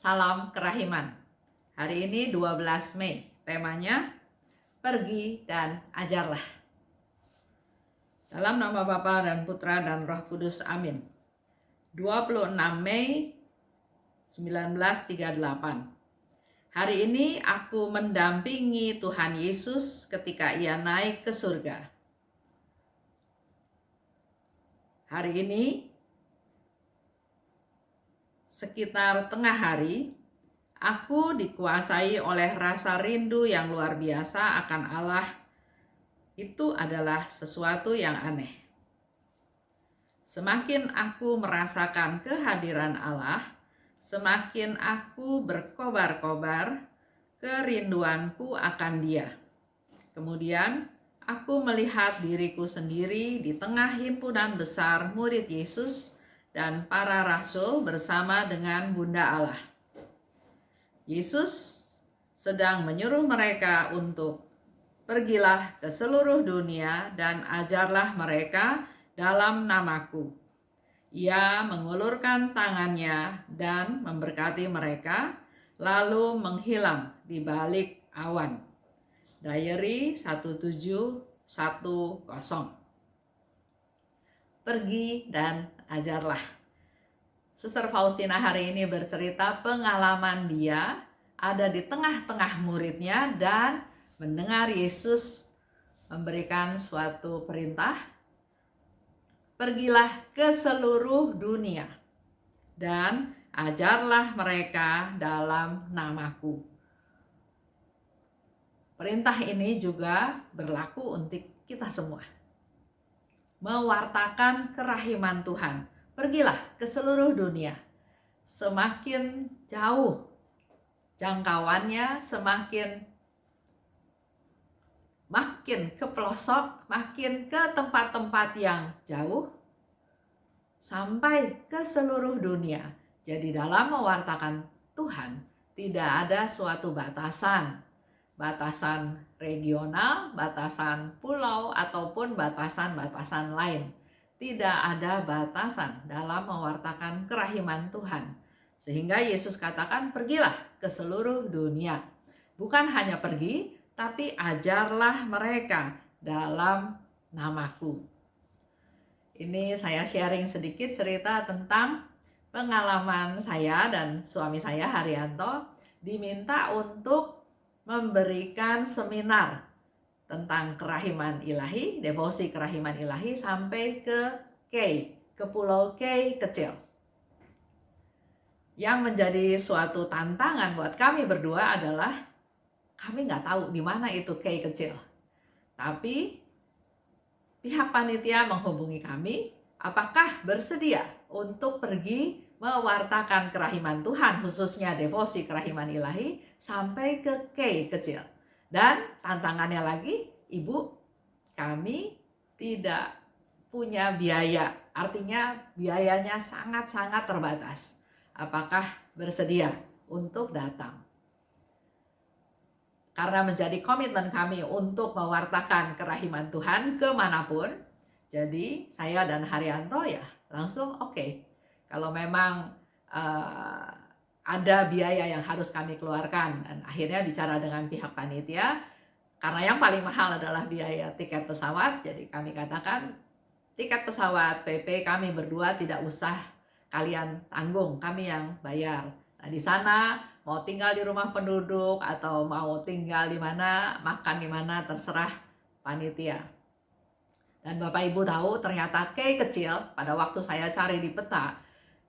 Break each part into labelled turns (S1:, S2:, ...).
S1: Salam Kerahiman. Hari ini 12 Mei. Temanya pergi dan ajarlah. Dalam nama Bapa dan Putra dan Roh Kudus. Amin. 26 Mei 1938. Hari ini aku mendampingi Tuhan Yesus ketika Ia naik ke surga. Hari ini sekitar tengah hari, aku dikuasai oleh rasa rindu yang luar biasa akan Allah. Itu adalah sesuatu yang aneh. Semakin aku merasakan kehadiran Allah, semakin aku berkobar-kobar kerinduanku akan Dia. Kemudian, aku melihat diriku sendiri di tengah himpunan besar murid Yesus dan para rasul bersama dengan Bunda Allah. Yesus sedang menyuruh mereka untuk pergilah ke seluruh dunia dan ajarlah mereka dalam namaku. Ia mengulurkan tangannya dan memberkati mereka, lalu menghilang di balik awan. Diary 1710. Pergi dan ajarlah. Suster Faustina hari ini bercerita pengalaman dia ada di tengah-tengah muridnya dan mendengar Yesus memberikan suatu perintah, pergilah ke seluruh dunia dan ajarlah mereka dalam namaku. Perintah ini juga berlaku untuk kita semua. Mewartakan kerahiman Tuhan. Pergilah ke seluruh dunia. Semakin jauh jangkauannya, makin ke pelosok, makin ke tempat-tempat yang jauh, sampai ke seluruh dunia. Jadi dalam mewartakan Tuhan, tidak ada suatu batasan regional, batasan pulau, ataupun batasan-batasan lain. Tidak ada batasan dalam mewartakan kerahiman Tuhan. Sehingga Yesus katakan, pergilah ke seluruh dunia. Bukan hanya pergi, tapi ajarlah mereka dalam namaku. Ini saya sharing sedikit cerita tentang pengalaman saya dan suami saya, Haryanto, diminta untuk memberikan seminar tentang kerahiman ilahi, devosi kerahiman ilahi sampai ke Pulau K kecil. Yang menjadi suatu tantangan buat kami berdua adalah kami nggak tahu di mana itu K kecil. Tapi pihak panitia menghubungi kami, apakah bersedia untuk pergi mewartakan kerahiman Tuhan, khususnya devosi kerahiman ilahi, sampai ke K kecil. Dan tantangannya lagi, Ibu, kami tidak punya biaya. Artinya biayanya sangat-sangat terbatas. Apakah bersedia untuk datang? Karena menjadi komitmen kami untuk mewartakan kerahiman Tuhan kemanapun, jadi saya dan Haryanto ya langsung oke. Kalau memang ada biaya yang harus kami keluarkan, dan akhirnya bicara dengan pihak panitia, karena yang paling mahal adalah biaya tiket pesawat, jadi kami katakan tiket pesawat PP kami berdua tidak usah kalian tanggung, kami yang bayar. Nah, di sana mau tinggal di rumah penduduk atau mau tinggal di mana, makan di mana, terserah panitia. Dan Bapak Ibu tahu ternyata K kecil pada waktu saya cari di peta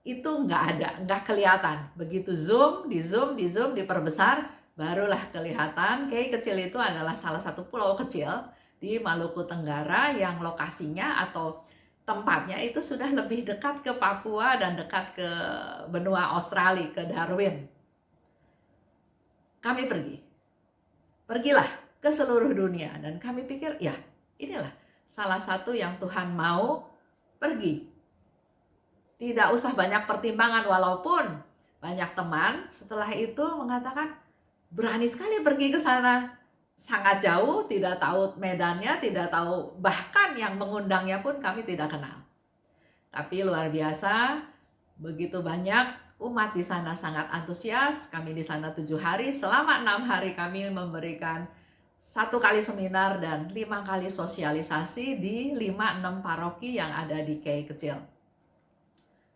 S1: itu nggak ada, nggak kelihatan. Begitu diperbesar, barulah kelihatan K kecil itu adalah salah satu pulau kecil di Maluku Tenggara yang lokasinya atau tempatnya itu sudah lebih dekat ke Papua dan dekat ke benua Australia, ke Darwin. Kami pergilah ke seluruh dunia, dan kami pikir ya inilah salah satu yang Tuhan mau pergi. Tidak usah banyak pertimbangan, walaupun banyak teman setelah itu mengatakan berani sekali pergi ke sana. Sangat jauh, tidak tahu medannya, tidak tahu, bahkan yang mengundangnya pun kami tidak kenal. Tapi luar biasa, begitu banyak Umat di sana sangat antusias. Kami di sana 7 hari. Selama 6 hari kami memberikan 1 kali seminar dan 5 kali sosialisasi di 5-6 paroki yang ada di KEI kecil.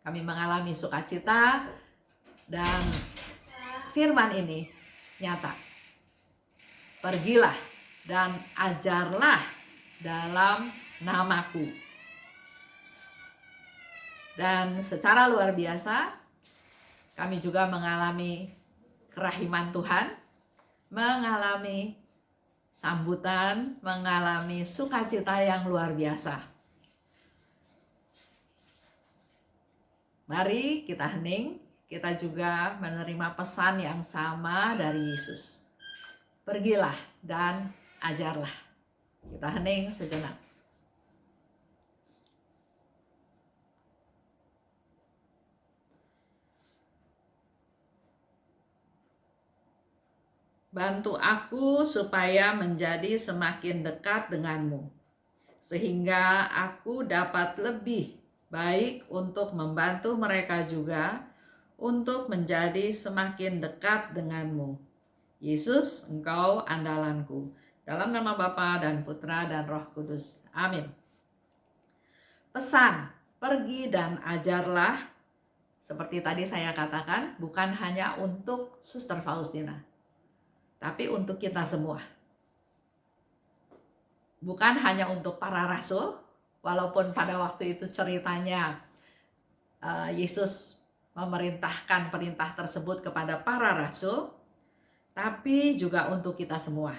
S1: Kami mengalami sukacita dan firman ini nyata. Pergilah dan ajarlah dalam namaku. Dan secara luar biasa, kami juga mengalami kerahiman Tuhan, mengalami sambutan, mengalami sukacita yang luar biasa. Mari kita hening, kita juga menerima pesan yang sama dari Yesus. Pergilah dan ajarlah. Kita hening sejenak. Bantu aku supaya menjadi semakin dekat denganmu, sehingga aku dapat lebih baik untuk membantu mereka juga untuk menjadi semakin dekat denganmu. Yesus, Engkau andalanku. Dalam nama Bapa dan Putra dan Roh Kudus. Amin. Pesan, pergi dan ajarlah, seperti tadi saya katakan, bukan hanya untuk Suster Faustina, tapi untuk kita semua. Bukan hanya untuk para rasul, walaupun pada waktu itu ceritanya Yesus memerintahkan perintah tersebut kepada para rasul, tapi juga untuk kita semua.